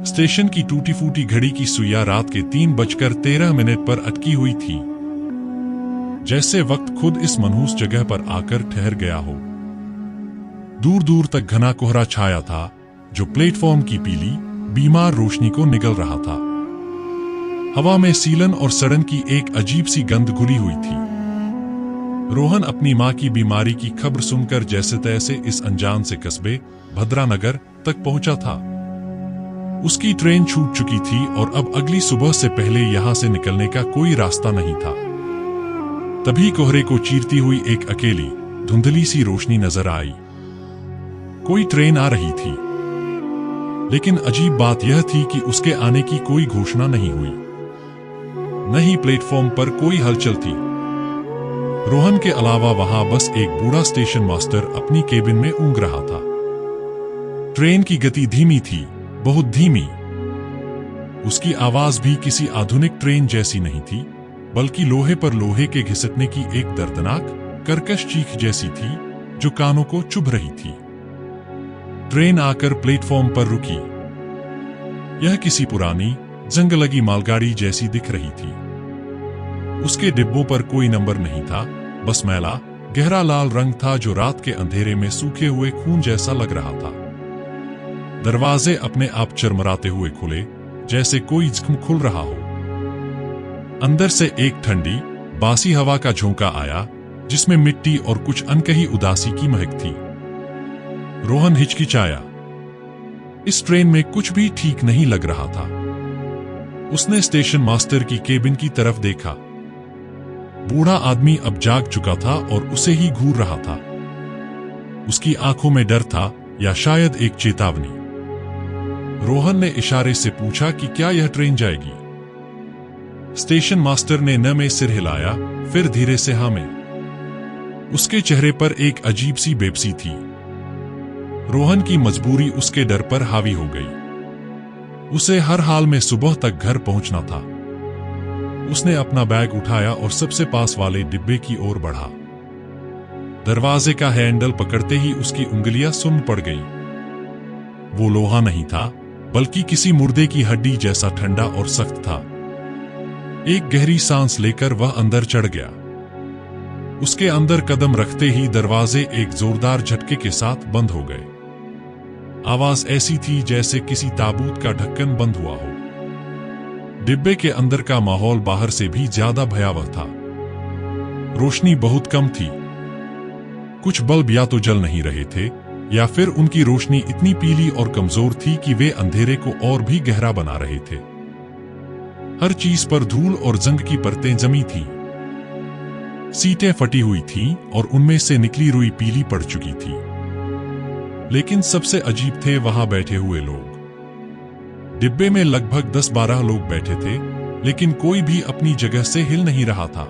Station की टूटी फूटी घड़ी की सुइयां रात के 3:13 पर अटकी हुई थी, जैसे वक्त खुद इस मनहूस जगह पर आकर ठहर गया हो। दूर दूर तक घना कोहरा छाया था, जो प्लेटफॉर्म की पीली बीमार रोशनी को निगल रहा था। हवा में सीलन और सड़न की एक अजीब सी गंध घुली हुई थी। रोहन अपनी मां की बीमारी की खबर सुनकर जैसे तैसे इस अनजान से कस्बे भद्रानगर तक पहुंचा था। उसकी ट्रेन छूट चुकी थी और अब अगली सुबह से पहले यहां से निकलने का कोई रास्ता नहीं था। तभी कोहरे को चीरती हुई एक अकेली धुंधली सी रोशनी नजर आई। कोई ट्रेन आ रही थी, लेकिन अजीब बात यह थी कि उसके आने की कोई घोषणा नहीं हुई। न ही प्लेटफॉर्म पर कोई हलचल थी। रोहन के अलावा वहां बस एक बूढ़ा स्टेशन मास्टर अपनी केबिन में ऊँघ रहा था। ट्रेन की गति धीमी थी, बहुत धीमी। उसकी आवाज भी किसी आधुनिक ट्रेन जैसी नहीं थी, बल्कि लोहे पर लोहे के घिसटने की एक दर्दनाक कर्कश चीख जैसी थी, जो कानों को चुभ रही थी। ट्रेन आकर प्लेटफॉर्म पर रुकी। यह किसी पुरानी जंग लगी मालगाड़ी जैसी दिख रही थी। उसके डिब्बों पर कोई नंबर नहीं था, बस मैला गहरा लाल रंग था जो रात के अंधेरे में सूखे हुए खून जैसा लग रहा था। दरवाजे अपने आप चरमराते हुए खुले, जैसे कोई जख्म खुल रहा हो। अंदर से एक ठंडी बासी हवा का झोंका आया, जिसमें मिट्टी और कुछ अनकही उदासी की महक थी। रोहन हिचकिचाया। इस ट्रेन में कुछ भी ठीक नहीं लग रहा था। उसने स्टेशन मास्टर की केबिन की तरफ देखा। बूढ़ा आदमी अब जाग चुका था और उसे ही घूर रहा था। उसकी आंखों में डर था, या शायद एक चेतावनी। रोहन ने इशारे से पूछा कि क्या यह ट्रेन जाएगी। स्टेशन मास्टर ने न में सिर हिलाया, फिर धीरे से हाँ में। उसके चेहरे पर एक अजीब सी बेबसी थी। रोहन की मजबूरी उसके डर पर हावी हो गई। उसे हर हाल में सुबह तक घर पहुंचना था। उसने अपना बैग उठाया और सबसे पास वाले डिब्बे की ओर बढ़ा। दरवाजे का हैंडल पकड़ते ही उसकी उंगलियां सुन्न पड़ गईं। वो लोहा नहीं था, बल्कि किसी मुर्दे की हड्डी जैसा ठंडा और सख्त था। एक गहरी सांस लेकर वह अंदर चढ़ गया। उसके अंदर कदम रखते ही दरवाजे एक जोरदार झटके के साथ बंद हो गए। आवाज ऐसी थी जैसे किसी ताबूत का ढक्कन बंद हुआ हो। डिब्बे के अंदर का माहौल बाहर से भी ज्यादा भयावह था। रोशनी बहुत कम थी। कुछ बल्ब या तो जल नहीं रहे थे, या फिर उनकी रोशनी इतनी पीली और कमजोर थी कि वे अंधेरे को और भी गहरा बना रहे थे। हर चीज पर धूल और जंग की परतें जमी थीं। सीटें फटी हुई थीं और उनमें से निकली रुई पीली पड़ चुकी थी। लेकिन सबसे अजीब थे वहां बैठे हुए लोग। डिब्बे में लगभग 10-12 लोग बैठे थे, लेकिन कोई भी अपनी जगह से हिल नहीं रहा था।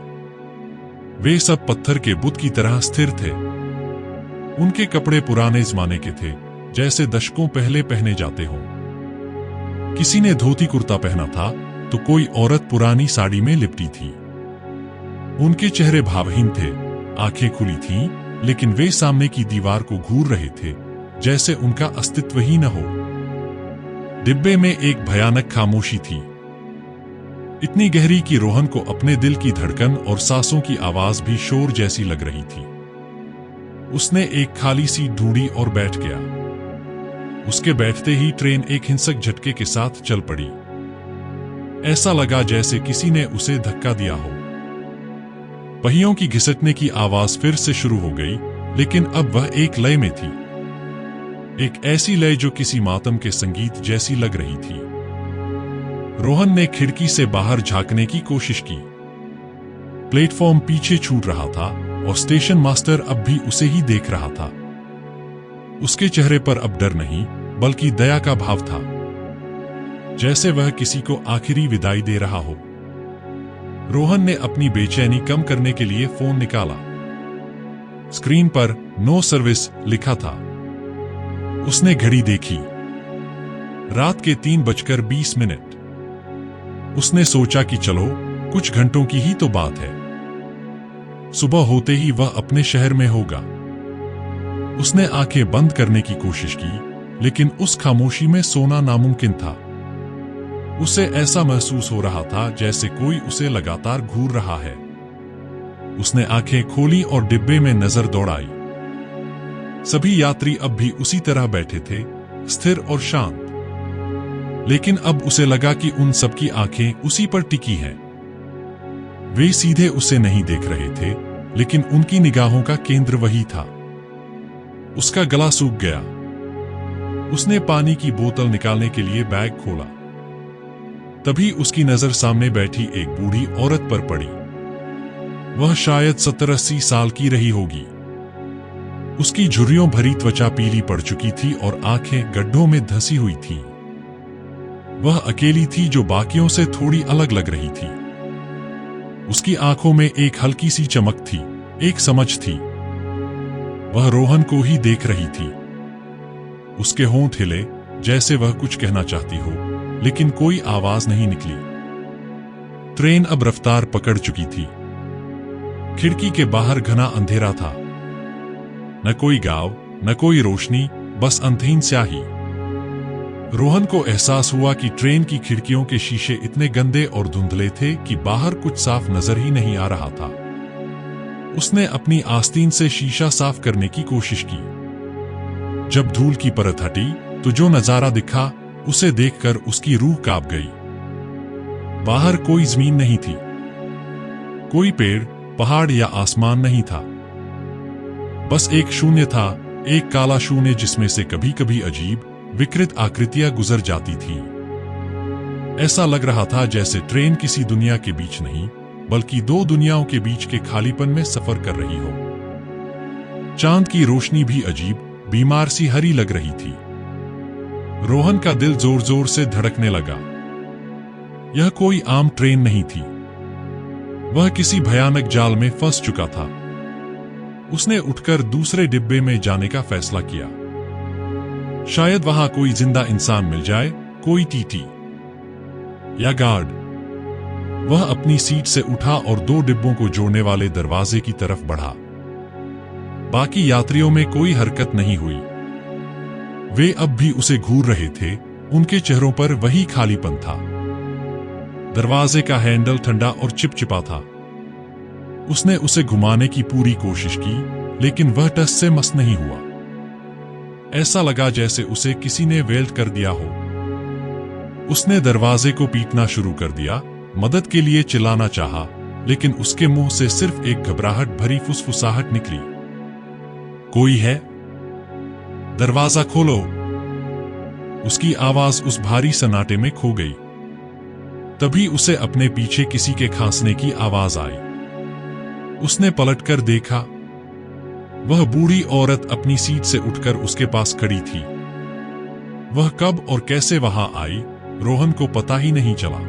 वे सब पत्थर के बुत की तरह स्थिर थे। उनके कपड़े पुराने जमाने के थे, जैसे दशकों पहले पहने जाते हों। किसी ने धोती कुर्ता पहना था, तो कोई औरत पुरानी साड़ी में लिपटी थी। उनके चेहरे भावहीन थे, आंखें खुली थीं, लेकिन वे सामने की दीवार को घूर रहे थे, जैसे उनका अस्तित्व ही न हो। डिब्बे में एक भयानक खामोशी थी, इतनी गहरी कि रोहन को अपने दिल की धड़कन और सांसों की आवाज भी शोर जैसी लग रही थी। उसने एक खाली सीट ढूंढी और बैठ गया। उसके बैठते ही ट्रेन एक हिंसक झटके के साथ चल पड़ी। ऐसा लगा जैसे किसी ने उसे धक्का दिया हो। पहियों की घिसटने की आवाज फिर से शुरू हो गई, लेकिन अब वह एक लय में थी। एक ऐसी लय जो किसी मातम के संगीत जैसी लग रही थी। रोहन ने खिड़की से बाहर झांकने की कोशिश की। प्लेटफॉर्म पीछे छूट रहा था और स्टेशन मास्टर अब भी उसे ही देख रहा था। उसके चेहरे पर अब डर नहीं, बल्कि दया का भाव था, जैसे वह किसी को आखिरी विदाई दे रहा हो। रोहन ने अपनी बेचैनी कम करने के लिए फोन निकाला। स्क्रीन पर नो सर्विस लिखा था। उसने घड़ी देखी, रात के 3:20। उसने सोचा कि चलो कुछ घंटों की ही तो बात है, सुबह होते ही वह अपने शहर में होगा। उसने आंखें बंद करने की कोशिश की, लेकिन उस खामोशी में सोना नामुमकिन था। उसे ऐसा महसूस हो रहा था जैसे कोई उसे लगातार घूर रहा है। उसने आंखें खोली और डिब्बे में नजर दौड़ाई। सभी यात्री अब भी उसी तरह बैठे थे, स्थिर और शांत। लेकिन अब उसे लगा कि उन सबकी आंखें उसी पर टिकी हैं। वे सीधे उसे नहीं देख रहे थे, लेकिन उनकी निगाहों का केंद्र वही था। उसका गला सूख गया। उसने पानी की बोतल निकालने के लिए बैग खोला। तभी उसकी नजर सामने बैठी एक बूढ़ी औरत पर पड़ी। वह शायद 70-80 साल की रही होगी। उसकी झुर्रियों भरी त्वचा पीली पड़ चुकी थी और आंखें गड्ढों में धंसी हुई थीं। वह अकेली थी जो बाकियों से थोड़ी अलग लग रही थी। उसकी आंखों में एक हल्की सी चमक थी, एक समझ थी। वह रोहन को ही देख रही थी। उसके होंठ हिले जैसे वह कुछ कहना चाहती हो, लेकिन कोई आवाज नहीं निकली। ट्रेन अब रफ्तार पकड़ चुकी थी। खिड़की के बाहर घना अंधेरा था। न कोई गांव, न कोई रोशनी, बस अंधहीन स्याही। रोहन को एहसास हुआ कि ट्रेन की खिड़कियों के शीशे इतने गंदे और धुंधले थे कि बाहर कुछ साफ नजर ही नहीं आ रहा था। उसने अपनी आस्तीन से शीशा साफ करने की कोशिश की। जब धूल की परत हटी तो जो नजारा दिखा उसे देखकर उसकी रूह कांप गई। बाहर कोई जमीन नहीं थी, कोई पेड़, पहाड़ या आसमान नहीं था। बस एक शून्य था, एक काला शून्य जिसमें से कभी कभी अजीब विकृत आकृतियां गुजर जाती थीं। ऐसा लग रहा था जैसे ट्रेन किसी दुनिया के बीच नहीं, बल्कि दो दुनियाओं के बीच के खालीपन में सफर कर रही हो। चांद की रोशनी भी अजीब, बीमार सी हरी लग रही थी। रोहन का दिल जोर जोर से धड़कने लगा। यह कोई आम ट्रेन नहीं थी। वह किसी भयानक जाल में फंस चुका था। उसने उठकर दूसरे डिब्बे में जाने का फैसला किया। शायद वहां कोई जिंदा इंसान मिल जाए, कोई टीटी या गार्ड। वह अपनी सीट से उठा और दो डिब्बों को जोड़ने वाले दरवाजे की तरफ बढ़ा। बाकी यात्रियों में कोई हरकत नहीं हुई। वे अब भी उसे घूर रहे थे, उनके चेहरों पर वही खालीपन था। दरवाजे का हैंडल ठंडा और चिपचिपा था। उसने उसे घुमाने की पूरी कोशिश की, लेकिन वह टस से मस नहीं हुआ। ऐसा लगा जैसे उसे किसी ने वेल्ड कर दिया हो। उसने दरवाजे को पीटना शुरू कर दिया, मदद के लिए चिल्लाना चाहा, लेकिन उसके मुंह से सिर्फ एक घबराहट भरी फुसफुसाहट निकली। कोई है? दरवाजा खोलो। उसकी आवाज उस भारी सन्नाटे में खो गई। तभी उसे अपने पीछे किसी के खांसने की आवाज आई। उसने पलटकर देखा। वह बूढ़ी औरत अपनी सीट से उठकर उसके पास खड़ी थी। वह कब और कैसे वहां आई, रोहन को पता ही नहीं चला।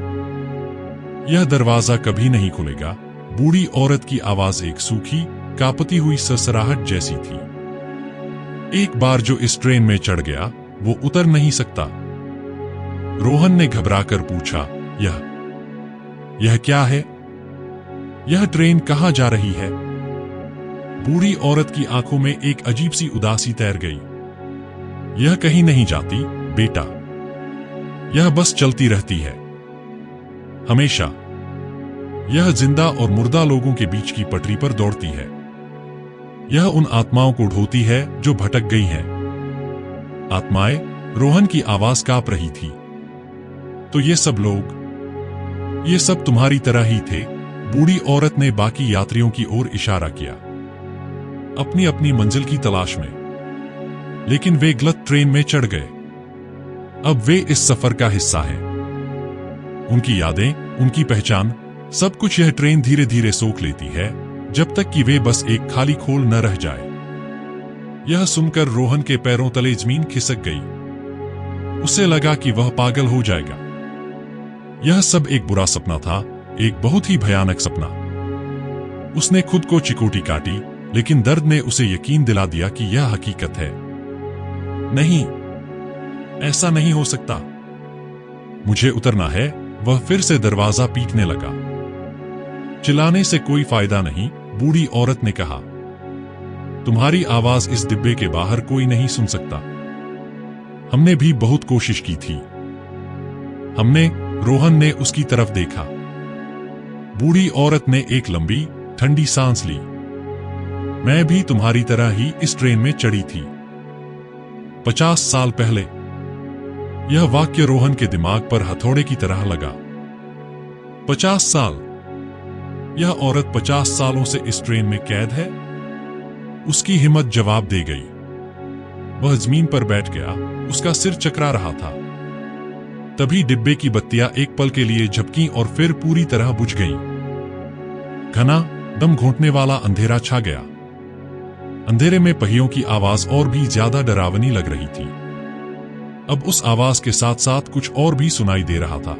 यह दरवाजा कभी नहीं खुलेगा। बूढ़ी औरत की आवाज एक सूखी, कांपती हुई ससराहट जैसी थी। एक बार जो इस ट्रेन में चढ़ गया, वो उतर नहीं सकता। रोहन ने घबराकर पूछा, यह क्या है? यह ट्रेन कहां जा रही है? बूढ़ी औरत की आंखों में एक अजीब सी उदासी तैर गई। यह कहीं नहीं जाती, बेटा। यह बस चलती रहती है, हमेशा। यह जिंदा और मुर्दा लोगों के बीच की पटरी पर दौड़ती है। यह उन आत्माओं को ढोती है जो भटक गई हैं। आत्माएं? रोहन की आवाज कांप रही थी। तो ये सब लोग, ये सब तुम्हारी तरह ही थे? बूढ़ी औरत ने बाकी यात्रियों की ओर इशारा किया, अपनी अपनी मंजिल की तलाश में। लेकिन वे गलत ट्रेन में चढ़ गए। अब वे इस सफर का हिस्सा हैं। उनकी यादें, उनकी पहचान, सब कुछ यह ट्रेन धीरे धीरे सोख लेती है, जब तक कि वे बस एक खाली खोल न रह जाए। यह सुनकर रोहन के पैरों तले जमीन खिसक गई। उसे लगा कि वह पागल हो जाएगा। यह सब एक बुरा सपना था, एक बहुत ही भयानक सपना। उसने खुद को चिकोटी काटी, लेकिन दर्द ने उसे यकीन दिला दिया कि यह हकीकत है। नहीं, ऐसा नहीं हो सकता। मुझे उतरना है। वह फिर से दरवाजा पीटने लगा। चिल्लाने से कोई फायदा नहीं, बूढ़ी औरत ने कहा। तुम्हारी आवाज इस डिब्बे के बाहर कोई नहीं सुन सकता। हमने भी बहुत कोशिश की थी। हमने रोहन ने उसकी तरफ देखा। बूढ़ी औरत ने एक लंबी ठंडी सांस ली। मैं भी तुम्हारी तरह ही इस ट्रेन में चढ़ी थी 50 साल पहले। यह वाक्य रोहन के दिमाग पर हथौड़े की तरह लगा। 50 साल? यह औरत 50 सालों से इस ट्रेन में कैद है? उसकी हिम्मत जवाब दे गई। वह जमीन पर बैठ गया, उसका सिर चकरा रहा था। तभी डिब्बे की बत्तियां एक पल के लिए झपकीं और फिर पूरी तरह बुझ गईं। घना, दम घोंटने वाला अंधेरा छा गया। अंधेरे में पहियों की आवाज और भी ज्यादा डरावनी लग रही थी। अब उस आवाज के साथ साथ कुछ और भी सुनाई दे रहा था।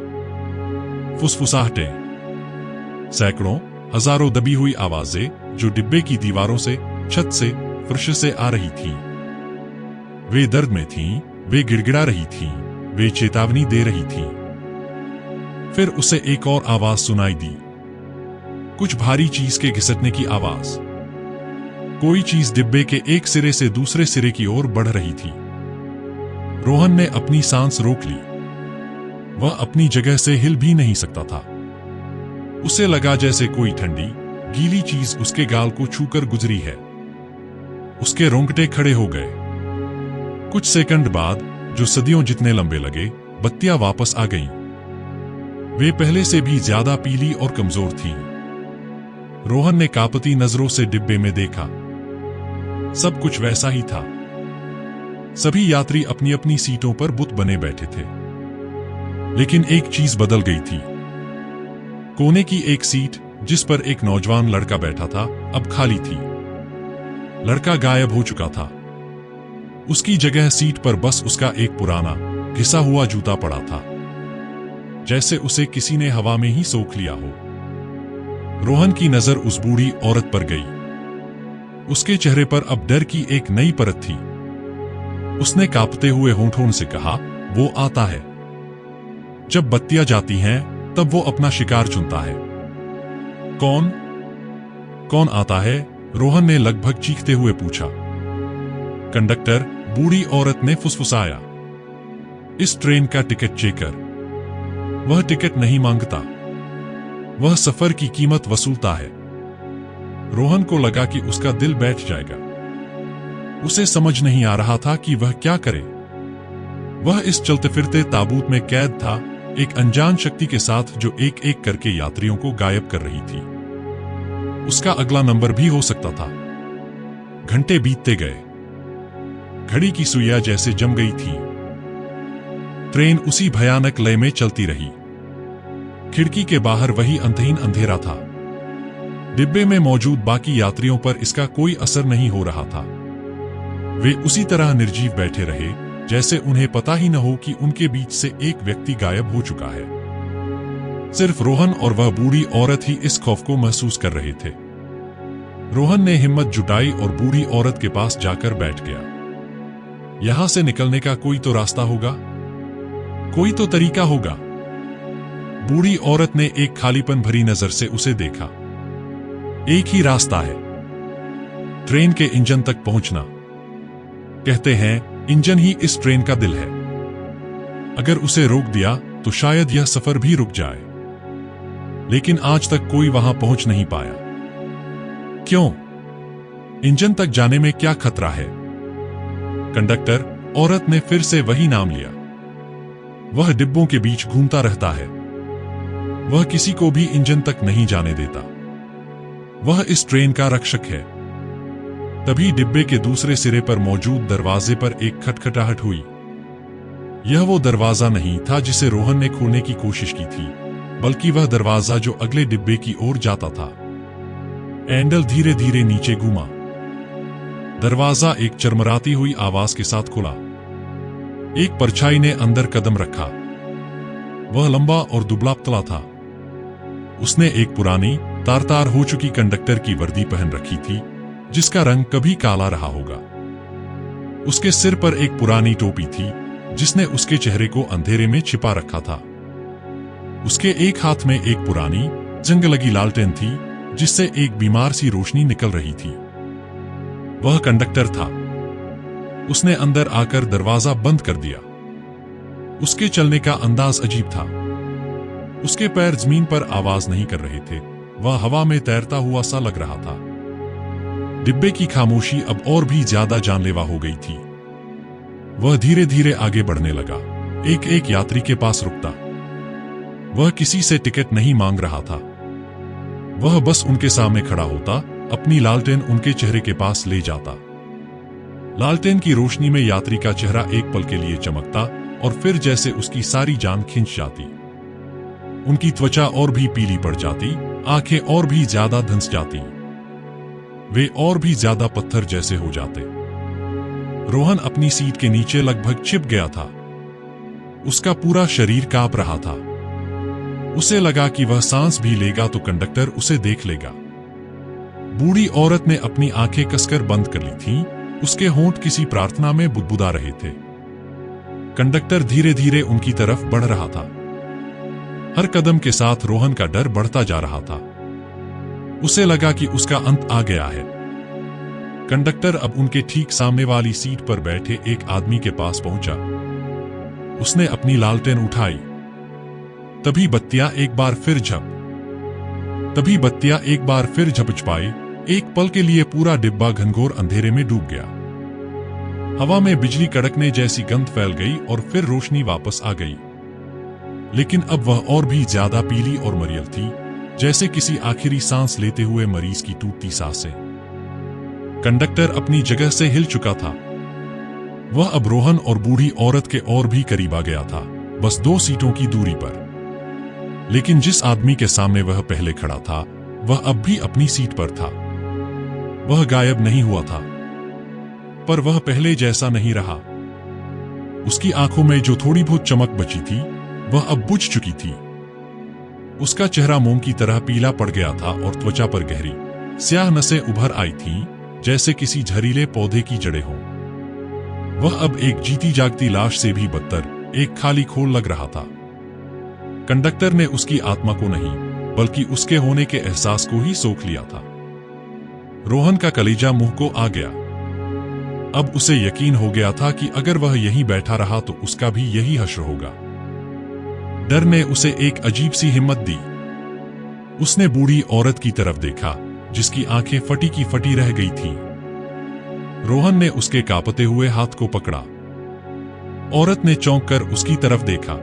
फुसफुसाहटें, सैकड़ों, हजारों दबी हुई आवाजें जो डिब्बे की दीवारों से, छत से, फर्श से आ रही थीं। वे दर्द में थीं, वे गिड़गिड़ा रही थीं, वे चेतावनी दे रही थीं। फिर उसे एक और आवाज सुनाई दी, कुछ भारी चीज के घिसटने की आवाज। कोई चीज डिब्बे के एक सिरे से दूसरे सिरे की ओर बढ़ रही थी। रोहन ने अपनी सांस रोक ली। वह अपनी जगह से हिल भी नहीं सकता था। उसे लगा जैसे कोई ठंडी, गीली चीज उसके गाल को छूकर गुजरी है। उसके रोंगटे खड़े हो गए। कुछ सेकंड बाद, जो सदियों जितने लंबे लगे, बत्तियां वापस आ गईं। वे पहले से भी ज्यादा पीली और कमजोर थीं। रोहन ने कांपती नजरों से डिब्बे में देखा। सब कुछ वैसा ही था। सभी यात्री अपनी अपनी सीटों पर बुत बने बैठे थे। लेकिन एक चीज बदल गई थी। कोने की एक सीट, जिस पर एक नौजवान लड़का बैठा था, अब खाली थी। लड़का गायब हो चुका था। उसकी जगह सीट पर बस उसका एक पुराना, घिसा हुआ जूता पड़ा था, जैसे उसे किसी ने हवा में ही सोख लिया हो। रोहन की नजर उस बूढ़ी औरत पर गई। उसके चेहरे पर अब डर की एक नई परत थी। उसने कांपते हुए होंठों से कहा, वो आता है। जब बत्तियां जाती हैं, तब वो अपना शिकार चुनता है। कौन? कौन आता है? रोहन ने लगभग चीखते हुए पूछा। कंडक्टर, बूढ़ी औरत ने फुसफुसाया। इस ट्रेन का टिकट चेकर। वह टिकट नहीं मांगता, वह सफर की कीमत वसूलता है। रोहन को लगा कि उसका दिल बैठ जाएगा। उसे समझ नहीं आ रहा था कि वह क्या करे। वह इस चलते फिरते ताबूत में कैद था, एक अनजान शक्ति के साथ जो एक एक करके यात्रियों को गायब कर रही थी। उसका अगला नंबर भी हो सकता था। घंटे बीतते गए। घड़ी की सुइयां जैसे जम गई थी। ट्रेन उसी भयानक लय में चलती रही। खिड़की के बाहर वही अंतहीन अंधेरा था। डिब्बे में मौजूद बाकी यात्रियों पर इसका कोई असर नहीं हो रहा था। वे उसी तरह निर्जीव बैठे रहे, जैसे उन्हें पता ही न हो कि उनके बीच से एक व्यक्ति गायब हो चुका है। सिर्फ रोहन और वह बूढ़ी औरत ही इस खौफ को महसूस कर रहे थे। रोहन ने हिम्मत जुटाई और बूढ़ी औरत के पास जाकर बैठ गया। यहां से निकलने का कोई तो रास्ता होगा, कोई तो तरीका होगा। बूढ़ी औरत ने एक खालीपन भरी नजर से उसे देखा। एक ही रास्ता है, ट्रेन के इंजन तक पहुंचना। कहते हैं, इंजन ही इस ट्रेन का दिल है। अगर उसे रोक दिया तो शायद यह सफर भी रुक जाए। लेकिन आज तक कोई वहां पहुंच नहीं पाया। क्यों? इंजन तक जाने में क्या खतरा है? कंडक्टर, औरत ने फिर से वही नाम लिया। वह डिब्बों के बीच घूमता रहता है। वह किसी को भी इंजन तक नहीं जाने देता। वह इस ट्रेन का रक्षक है। तभी डिब्बे के दूसरे सिरे पर मौजूद दरवाजे पर एक खटखटाहट हुई। यह वो दरवाजा नहीं था जिसे रोहन ने खोलने की कोशिश की थी, बल्कि वह दरवाजा जो अगले डिब्बे की ओर जाता था। हैंडल धीरे धीरे नीचे घूमा। दरवाजा एक चरमराती हुई आवाज के साथ खुला। एक परछाई ने अंदर कदम रखा। वह लंबा और दुबला-पतला था। उसने एक पुरानी, तार-तार हो चुकी कंडक्टर की वर्दी पहन रखी थी, जिसका रंग कभी काला रहा होगा। उसके सिर पर एक पुरानी टोपी थी, जिसने उसके चेहरे को अंधेरे में छिपा रखा था। उसके एक हाथ में एक पुरानी, जंग लगी लालटेन थी, जिससे एक बीमार सी रोशनी निकल रही थी। वह कंडक्टर था। उसने अंदर आकर दरवाजा बंद कर दिया। उसके चलने का अंदाज अजीब था। उसके पैर जमीन पर आवाज नहीं कर रहे थे, वह हवा में तैरता हुआ सा लग रहा था। डिब्बे की खामोशी अब और भी ज्यादा जानलेवा हो गई थी। वह धीरे धीरे आगे बढ़ने लगा, एक एक यात्री के पास रुकता। वह किसी से टिकट नहीं मांग रहा था, वह बस उनके सामने खड़ा होता, अपनी लालटेन उनके चेहरे के पास ले जाता। लालटेन की रोशनी में यात्री का चेहरा एक पल के लिए चमकता और फिर जैसे उसकी सारी जान खिंच जाती। उनकी त्वचा और भी पीली पड़ जाती, आंखें और भी ज्यादा धंस जाती, वे और भी ज्यादा पत्थर जैसे हो जाते। रोहन अपनी सीट के नीचे लगभग छिप गया था। उसका पूरा शरीर कांप रहा था। उसे लगा कि वह सांस भी लेगा तो कंडक्टर उसे देख लेगा। बूढ़ी औरत ने अपनी आंखें कसकर बंद कर ली थीं, उसके होंठ किसी प्रार्थना में बुदबुदा रहे थे। कंडक्टर धीरे धीरे उनकी तरफ बढ़ रहा था। हर कदम के साथ रोहन का डर बढ़ता जा रहा था। उसे लगा कि उसका अंत आ गया है। कंडक्टर अब उनके ठीक सामने वाली सीट पर बैठे एक आदमी के पास पहुंचा। उसने अपनी लालटेन उठाई। तभी बत्तियां एक बार फिर झपझपाई। एक पल के लिए पूरा डिब्बा घनघोर अंधेरे में डूब गया। हवा में बिजली कड़कने जैसी गंध फैल गई और फिर रोशनी वापस आ गई। लेकिन अब वह और भी ज्यादा पीली और मरियल थी, जैसे किसी आखिरी सांस लेते हुए मरीज की टूटती सांसें। कंडक्टर अपनी जगह से हिल चुका था। वह अब रोहन और बूढ़ी औरत के और भी करीब आ गया था, बस 2 सीटों की दूरी पर। लेकिन जिस आदमी के सामने वह पहले खड़ा था, वह अब भी अपनी सीट पर था। वह गायब नहीं हुआ था, पर वह पहले जैसा नहीं रहा। उसकी आंखों में जो थोड़ी बहुत चमक बची थी, वह अब बुझ चुकी थी। उसका चेहरा मोम की तरह पीला पड़ गया था और त्वचा पर गहरी स्याह नसें उभर आई थीं, जैसे किसी जहरीले पौधे की जड़ें हों। वह अब एक जीती जागती लाश से भी बदतर, एक खाली खोल लग रहा था। कंडक्टर ने उसकी आत्मा को नहीं, बल्कि उसके होने के एहसास को ही सोख लिया था। रोहन का कलेजा मुंह को आ गया। अब उसे यकीन हो गया था कि अगर वह यहीं बैठा रहा तो उसका भी यही हश्र होगा। डर ने उसे एक अजीब सी हिम्मत दी। उसने बूढ़ी औरत की तरफ देखा, जिसकी आंखें फटी की फटी रह गई थीं। रोहन ने उसके कांपते हुए हाथ को पकड़ा। औरत ने चौंक कर उसकी तरफ देखा।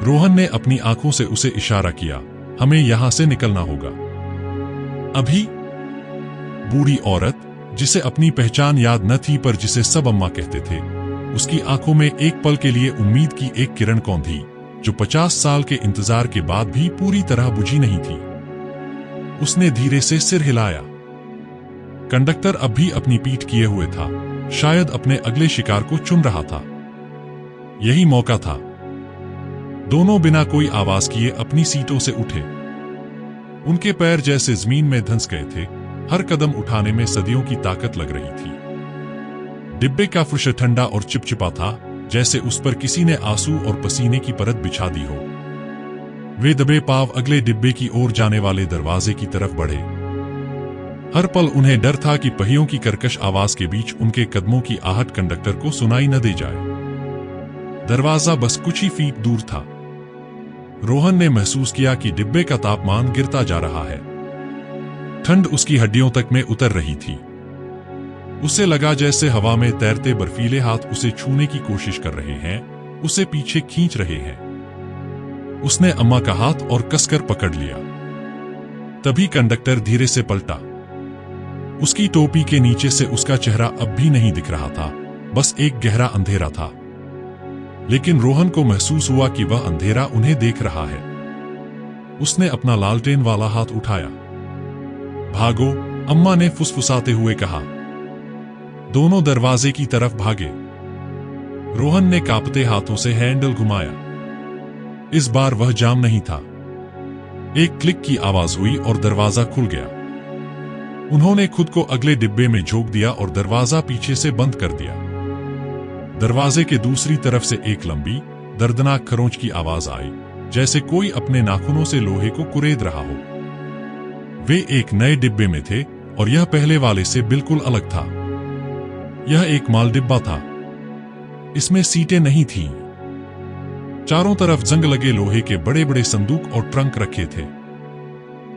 रोहन ने अपनी आंखों से उसे इशारा किया, हमें यहां से निकलना होगा अभी। बूढ़ी औरत, जिसे अपनी पहचान याद न थी पर जिसे सब अम्मा कहते थे, उसकी आंखों में एक पल के लिए उम्मीद की एक किरण कौंधी, जो 50 साल के इंतजार के बाद भी पूरी तरह बुझी नहीं थी। उसने धीरे से सिर हिलाया। कंडक्टर अब भी अपनी पीठ किए हुए था, शायद अपने अगले शिकार को चुन रहा था। यही मौका था। दोनों बिना कोई आवाज किए अपनी सीटों से उठे। उनके पैर जैसे जमीन में धंस गए थे, हर कदम उठाने में सदियों की ताकत लग रही थी। डिब्बे का फर्श ठंडा और चिपचिपा था, जैसे उस पर किसी ने आंसू और पसीने की परत बिछा दी हो। वे दबे पांव अगले डिब्बे की ओर जाने वाले दरवाजे की तरफ बढ़े। हर पल उन्हें डर था कि पहियों की कर्कश आवाज के बीच उनके कदमों की आहट कंडक्टर को सुनाई न दे जाए। दरवाजा बस कुछ ही फीट दूर था। रोहन ने महसूस किया कि डिब्बे का तापमान गिरता जा रहा है। ठंड उसकी हड्डियों तक में उतर रही थी। उसे लगा जैसे हवा में तैरते बर्फीले हाथ उसे छूने की कोशिश कर रहे हैं, उसे पीछे खींच रहे हैं। उसने अम्मा का हाथ और कसकर पकड़ लिया। तभी कंडक्टर धीरे से पलटा। उसकी टोपी के नीचे से उसका चेहरा अब भी नहीं दिख रहा था, बस एक गहरा अंधेरा था। लेकिन रोहन को महसूस हुआ कि वह अंधेरा उन्हें देख रहा है। उसने अपना लालटेन वाला हाथ उठाया। भागो, अम्मा ने फुसफुसाते हुए कहा। दोनों दरवाजे की तरफ भागे। रोहन ने कांपते हाथों से हैंडल घुमाया। इस बार वह जाम नहीं था। एक क्लिक की आवाज हुई और दरवाजा खुल गया। उन्होंने खुद को अगले डिब्बे में झोंक दिया और दरवाजा पीछे से बंद कर दिया। दरवाजे के दूसरी तरफ से एक लंबी, दर्दनाक खरोंच की आवाज आई, जैसे कोई अपने नाखूनों से लोहे को कुरेद रहा हो। वे एक नए डिब्बे में थे और यह पहले वाले से बिल्कुल अलग था। यह एक माल डिब्बा था। इसमें सीटें नहीं थीं। चारों तरफ जंग लगे लोहे के बड़े बड़े संदूक और ट्रंक रखे थे।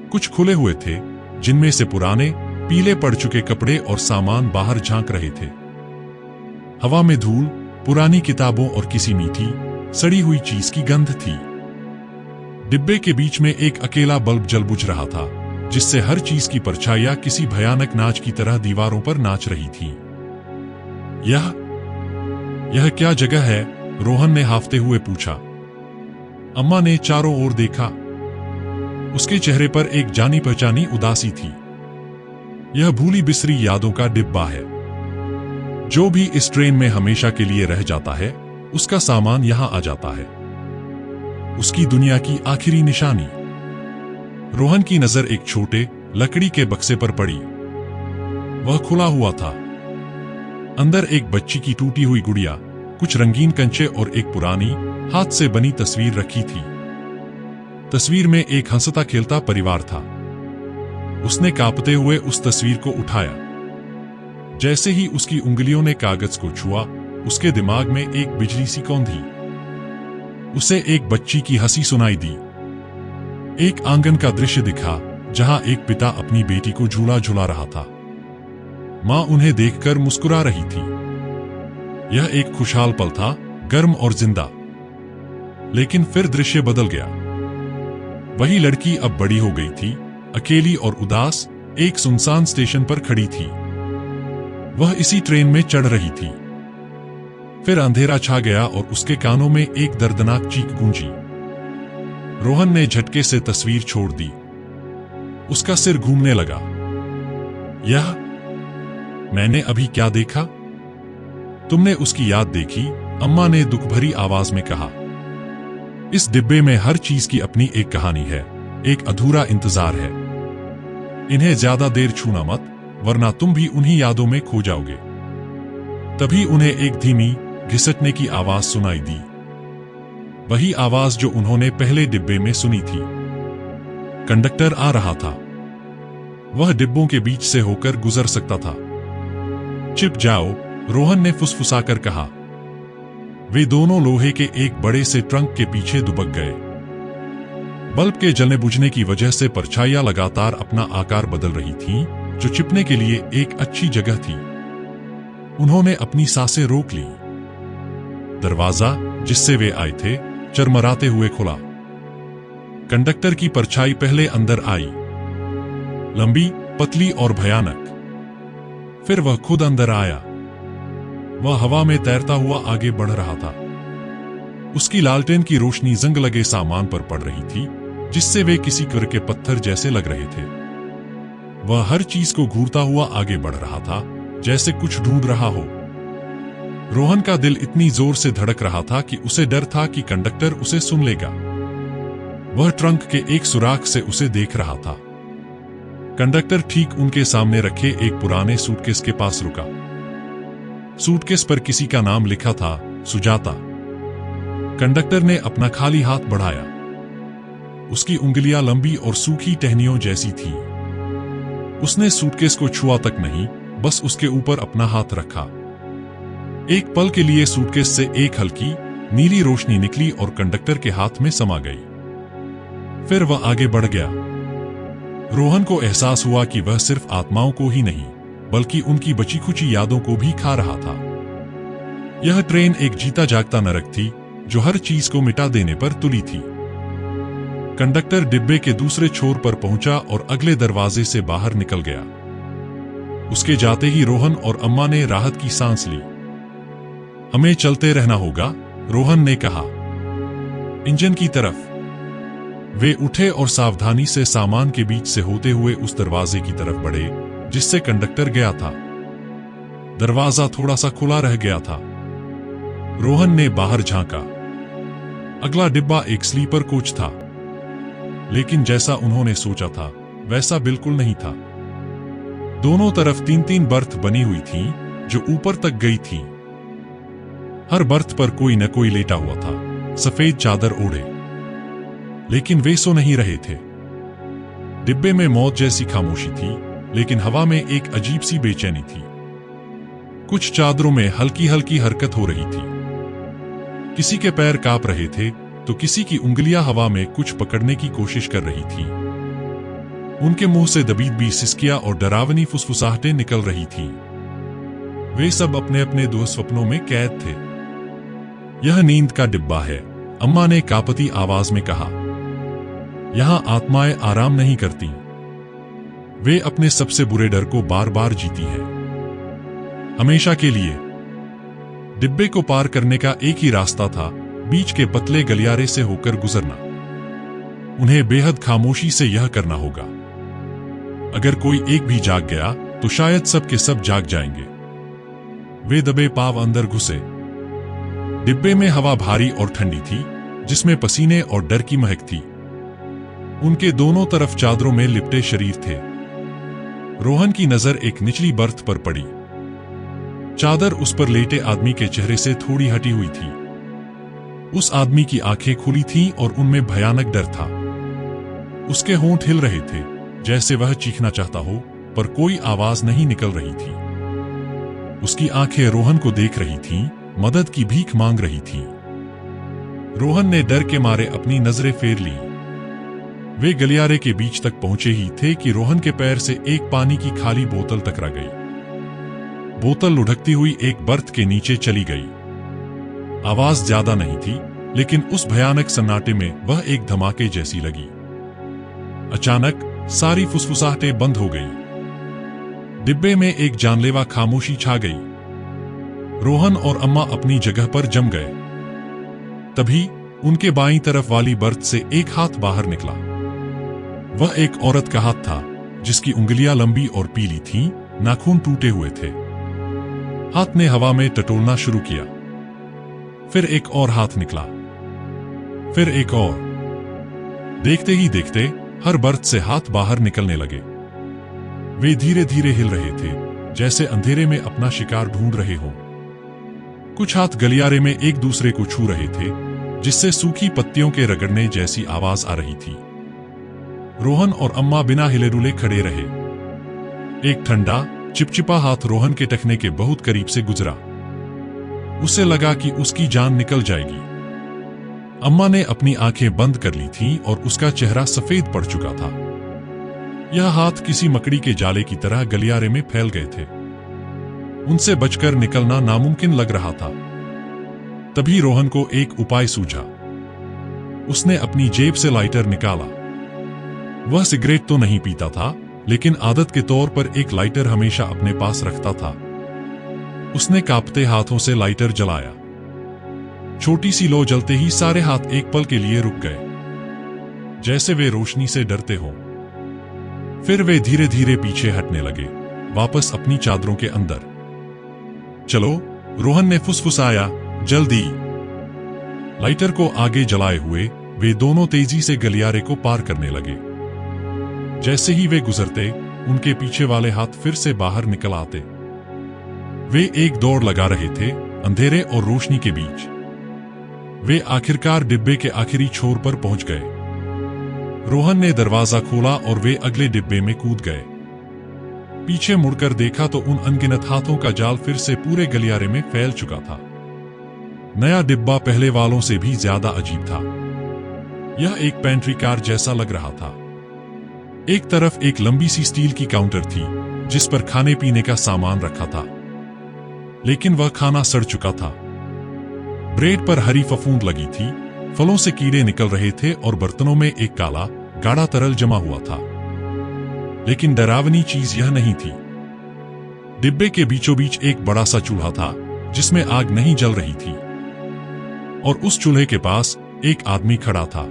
कुछ खुले हुए थे, जिनमें से पुराने पीले पड़ चुके कपड़े और सामान बाहर झांक रहे थे। हवा में धूल, पुरानी किताबों और किसी मीठी सड़ी हुई चीज की गंध थी। डिब्बे के बीच में एक अकेला बल्ब जल बुझ रहा था, जिससे हर चीज की परछाइयां किसी भयानक नाच की तरह दीवारों पर नाच रही थीं। यह क्या जगह है? रोहन ने हाफते हुए पूछा। अम्मा ने चारों ओर देखा। उसके चेहरे पर एक जानी पहचानी उदासी थी। यह भूली बिसरी यादों का डिब्बा है। जो भी इस ट्रेन में हमेशा के लिए रह जाता है, उसका सामान यहां आ जाता है। उसकी दुनिया की आखिरी निशानी। रोहन की नजर एक छोटे लकड़ी के बक्से पर पड़ी। वह खुला हुआ था। अंदर एक बच्ची की टूटी हुई गुड़िया, कुछ रंगीन कंचे और एक पुरानी हाथ से बनी तस्वीर रखी थी। तस्वीर में एक हंसता खेलता परिवार था। उसने कांपते हुए उस तस्वीर को उठाया। जैसे ही उसकी उंगलियों ने कागज को छुआ, उसके दिमाग में एक बिजली सी कौंधी। उसे एक बच्ची की हंसी सुनाई दी। एक आंगन का दृश्य दिखा, जहां एक पिता अपनी बेटी को झूला झुला रहा था। मां उन्हें देखकर मुस्कुरा रही थी। यह एक खुशहाल पल था, गर्म और जिंदा। लेकिन फिर दृश्य बदल गया। वही लड़की अब बड़ी हो गई थी, अकेली और उदास, एक सुनसान स्टेशन पर खड़ी थी। वह इसी ट्रेन में चढ़ रही थी। फिर अंधेरा छा गया और उसके कानों में एक दर्दनाक चीख गूंजी। रोहन ने झटके से तस्वीर छोड़ दी। उसका सिर घूमने लगा। यह मैंने अभी क्या देखा? तुमने उसकी याद देखी? अम्मा ने दुख भरी आवाज में कहा। इस डिब्बे में हर चीज की अपनी एक कहानी है, एक अधूरा इंतजार है। इन्हें ज्यादा देर छूना मत, वरना तुम भी उन्हीं यादों में खो जाओगे। तभी उन्हें एक धीमी घिसटने की आवाज सुनाई दी। वही आवाज जो उन्होंने पहले डिब्बे में सुनी थी। कंडक्टर आ रहा था। वह डिब्बों के बीच से होकर गुजर सकता था। चिप जाओ, रोहन ने फुसफुसाकर कहा। वे दोनों लोहे के एक बड़े से ट्रंक के पीछे दुबक गए। बल्ब के जलने बुझने की वजह से परछाइयां लगातार अपना आकार बदल रही थीं, जो छिपने के लिए एक अच्छी जगह थी। उन्होंने अपनी सांसें रोक ली। दरवाजा, जिससे वे आए थे, चरमराते हुए खुला। कंडक्टर की परछाई पहले अंदर आई, लंबी, पतली और भयानक। फिर वह खुद अंदर आया। वह हवा में तैरता हुआ आगे बढ़ रहा था। उसकी लालटेन की रोशनी जंग लगे सामान पर पड़ रही थी, जिससे वे किसी कर के पत्थर जैसे लग रहे थे। वह हर चीज को घूरता हुआ आगे बढ़ रहा था, जैसे कुछ ढूंढ रहा हो। रोहन का दिल इतनी जोर से धड़क रहा था कि उसे डर था कि कंडक्टर उसे सुन लेगा। वह ट्रंक के एक सुराख से उसे देख रहा था। कंडक्टर ठीक उनके सामने रखे एक पुराने सूटकेस के पास रुका। सूटकेस पर किसी का नाम लिखा था, सुजाता। कंडक्टर ने अपना खाली हाथ बढ़ाया। उसकी उंगलियां लंबी और सूखी टहनियों जैसी थी। उसने सूटकेस को छुआ तक नहीं, बस उसके ऊपर अपना हाथ रखा। एक पल के लिए सूटकेस से एक हल्की नीली रोशनी निकली और कंडक्टर के हाथ में समा गई। फिर वह आगे बढ़ गया। रोहन को एहसास हुआ कि वह सिर्फ आत्माओं को ही नहीं, बल्कि उनकी बची खुची यादों को भी खा रहा था। यह ट्रेन एक जीता जागता नरक थी, जो हर चीज को मिटा देने पर तुली थी। कंडक्टर डिब्बे के दूसरे छोर पर पहुंचा और अगले दरवाजे से बाहर निकल गया। उसके जाते ही रोहन और अम्मा ने राहत की सांस ली। हमें चलते रहना होगा, रोहन ने कहा। इंजन की तरफ वे उठे और सावधानी से सामान के बीच से होते हुए उस दरवाजे की तरफ बढ़े, जिससे कंडक्टर गया था। दरवाजा थोड़ा सा खुला रह गया था। रोहन ने बाहर झांका। अगला डिब्बा एक स्लीपर कोच था, लेकिन जैसा उन्होंने सोचा था, वैसा बिल्कुल नहीं था। दोनों तरफ 3-3 बर्थ बनी हुई थीं, जो ऊपर तक गई थीं। हर बर्थ पर कोई न कोई लेटा हुआ था, सफेद चादर ओढ़े। लेकिन वे सो नहीं रहे थे। डिब्बे में मौत जैसी खामोशी थी, लेकिन हवा में एक अजीब सी बेचैनी थी। कुछ चादरों में हल्की हल्की हरकत हो रही थी। किसी के पैर कांप रहे थे तो किसी की उंगलियां हवा में कुछ पकड़ने की कोशिश कर रही थी। उनके मुंह से दबी सिसकियां और डरावनी फुसफुसाहटें निकल रही थीं। वे सब अपने अपने दुःस्वप्नों में कैद थे। यह नींद का डिब्बा है, अम्मा ने कांपती आवाज में कहा। यहां आत्माएं आराम नहीं करती। वे अपने सबसे बुरे डर को बार बार जीती हैं। हमेशा के लिए। डिब्बे को पार करने का एक ही रास्ता था, बीच के पतले गलियारे से होकर गुजरना। उन्हें बेहद खामोशी से यह करना होगा। अगर कोई एक भी जाग गया तो शायद सब के सब जाग जाएंगे। वे दबे पांव अंदर घुसे। डिब्बे में हवा भारी और ठंडी थी, जिसमें पसीने और डर की महक थी। उनके दोनों तरफ चादरों में लिपटे शरीर थे। रोहन की नजर एक निचली बर्थ पर पड़ी। चादर उस पर लेटे आदमी के चेहरे से थोड़ी हटी हुई थी। उस आदमी की आंखें खुली थीं और उनमें भयानक डर था। उसके होंठ हिल रहे थे, जैसे वह चीखना चाहता हो, पर कोई आवाज नहीं निकल रही थी। उसकी आंखें रोहन को देख रही थीं, मदद की भीख मांग रही थीं। रोहन ने डर के मारे अपनी नजरें फेर ली। वे गलियारे के बीच तक पहुंचे ही थे कि रोहन के पैर से एक पानी की खाली बोतल टकरा गई। बोतल लुढ़कती हुई एक बर्थ के नीचे चली गई। आवाज ज्यादा नहीं थी, लेकिन उस भयानक सन्नाटे में वह एक धमाके जैसी लगी। अचानक सारी फुसफुसाहटें बंद हो गई। डिब्बे में एक जानलेवा खामोशी छा गई। रोहन और अम्मा अपनी जगह पर जम गए। तभी उनके बाईं तरफ वाली बर्थ से एक हाथ बाहर निकला। वह एक औरत का हाथ था, जिसकी उंगलियां लंबी और पीली थीं, नाखून टूटे हुए थे। हाथ ने हवा में टटोलना शुरू किया। फिर एक और हाथ निकला, फिर एक और। देखते ही देखते हर बर्थ से हाथ बाहर निकलने लगे। वे धीरे धीरे हिल रहे थे, जैसे अंधेरे में अपना शिकार ढूंढ रहे हों। कुछ हाथ गलियारे में एक दूसरे को छू रहे थे, जिससे सूखी पत्तियों के रगड़ने जैसी आवाज आ रही थी। रोहन और अम्मा बिना हिले डुले खड़े रहे। एक ठंडा चिपचिपा हाथ रोहन के टखने के बहुत करीब से गुजरा। उसे लगा कि उसकी जान निकल जाएगी। अम्मा ने अपनी आंखें बंद कर ली थीं और उसका चेहरा सफेद पड़ चुका था। यह हाथ किसी मकड़ी के जाले की तरह गलियारे में फैल गए थे। उनसे बचकर निकलना नामुमकिन लग रहा था। तभी रोहन को एक उपाय सूझा। उसने अपनी जेब से लाइटर निकाला। वह सिगरेट तो नहीं पीता था, लेकिन आदत के तौर पर एक लाइटर हमेशा अपने पास रखता था। उसने कांपते हाथों से लाइटर जलाया। छोटी सी लो जलते ही सारे हाथ एक पल के लिए रुक गए, जैसे वे रोशनी से डरते हों। फिर वे धीरे धीरे पीछे हटने लगे, वापस अपनी चादरों के अंदर। चलो, रोहन ने फुसफुसाया, जल्दी। लाइटर को आगे जलाए हुए वे दोनों तेजी से गलियारे को पार करने लगे। जैसे ही वे गुजरते, उनके पीछे वाले हाथ फिर से बाहर निकल आते। वे एक दौड़ लगा रहे थे, अंधेरे और रोशनी के बीच। वे आखिरकार डिब्बे के आखिरी छोर पर पहुंच गए। रोहन ने दरवाजा खोला और वे अगले डिब्बे में कूद गए। पीछे मुड़कर देखा तो उन अनगिनत हाथों का जाल फिर से पूरे गलियारे में फैल चुका था। नया डिब्बा पहले वालों से भी ज्यादा अजीब था। यह एक पेंट्री कार जैसा लग रहा था। एक तरफ एक लंबी सी स्टील की काउंटर थी, जिस पर खाने पीने का सामान रखा था, लेकिन वह खाना सड़ चुका था। ब्रेड पर हरी फफूंद लगी थी, फलों से कीड़े निकल रहे थे और बर्तनों में एक काला गाढ़ा तरल जमा हुआ था। लेकिन डरावनी चीज यह नहीं थी। डिब्बे के बीचों बीच एक बड़ा सा चूल्हा था, जिसमें आग नहीं जल रही थी, और उस चूल्हे के पास एक आदमी खड़ा था।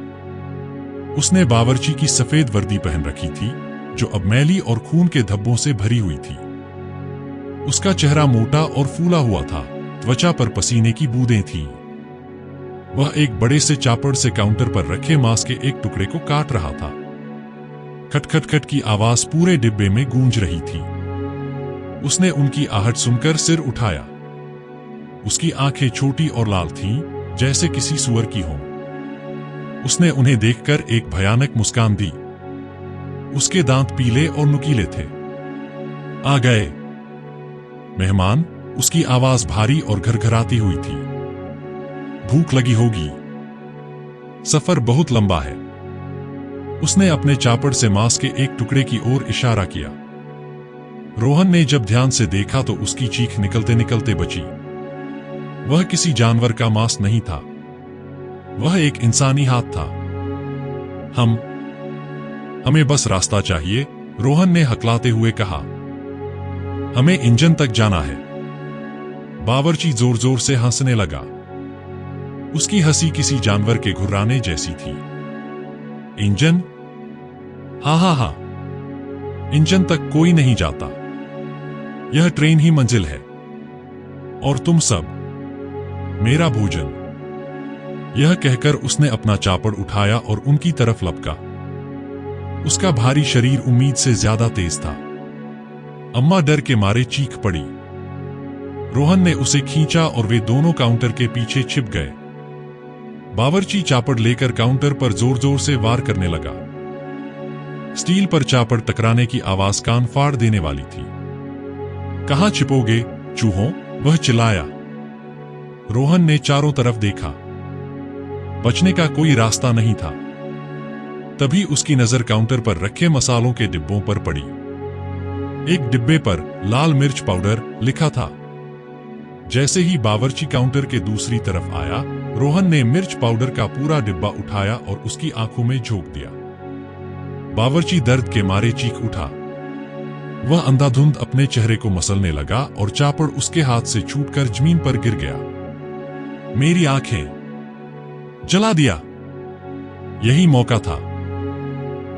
उसने बावर्ची की सफेद वर्दी पहन रखी थी, जो अब मैली और खून के धब्बों से भरी हुई थी। उसका चेहरा मोटा और फूला हुआ था, त्वचा पर पसीने की बूंदें थीं। वह एक बड़े से चापड़ से काउंटर पर रखे मांस के एक टुकड़े को काट रहा था। खटखट की आवाज पूरे डिब्बे में गूंज रही थी। उसने उनकी आहट सुनकर सिर उठाया। उसकी आंखें छोटी और लाल थीं, जैसे किसी सूअर की हों। उसने उन्हें देखकर एक भयानक मुस्कान दी। उसके दांत पीले और नुकीले थे। आ गए मेहमान, उसकी आवाज भारी और घरघराती हुई थी। भूख लगी होगी। सफर बहुत लंबा है। उसने अपने चापड़ से मांस के एक टुकड़े की ओर इशारा किया। रोहन ने जब ध्यान से देखा तो उसकी चीख निकलते निकलते बची। वह किसी जानवर का मांस नहीं था, वह एक इंसानी हाथ था। हमें बस रास्ता चाहिए, रोहन ने हकलाते हुए कहा। हमें इंजन तक जाना है। बावर्ची जोर जोर से हंसने लगा। उसकी हंसी किसी जानवर के घुर्राने जैसी थी। इंजन? हा, इंजन तक कोई नहीं जाता। यह ट्रेन ही मंजिल है, और तुम सब मेरा भोजन। यह कहकर उसने अपना चापड़ उठाया और उनकी तरफ लपका। उसका भारी शरीर उम्मीद से ज्यादा तेज था। अम्मा डर के मारे चीख पड़ी। रोहन ने उसे खींचा और वे दोनों काउंटर के पीछे छिप गए। बावर्ची चापड़ लेकर काउंटर पर जोर जोर से वार करने लगा। स्टील पर चापड़ टकराने की आवाज कान फाड़ देने वाली थी। कहां छिपोगे, चूहों? वह चिल्लाया। रोहन ने चारों तरफ देखा। बचने का कोई रास्ता नहीं था। तभी उसकी नजर काउंटर पर रखे मसालों के डिब्बों पर पड़ी। एक डिब्बे पर लाल मिर्च पाउडर लिखा था। जैसे ही बावर्ची काउंटर के दूसरी तरफ आया, रोहन ने मिर्च पाउडर का पूरा डिब्बा उठाया और उसकी आंखों में झोंक दिया। बावर्ची दर्द के मारे चीख उठा। वह अंधाधुंध अपने चेहरे को मसलने लगा और चापड़ उसके हाथ से छूटकर जमीन पर गिर गया। मेरी आंखें जला दिया। यही मौका था।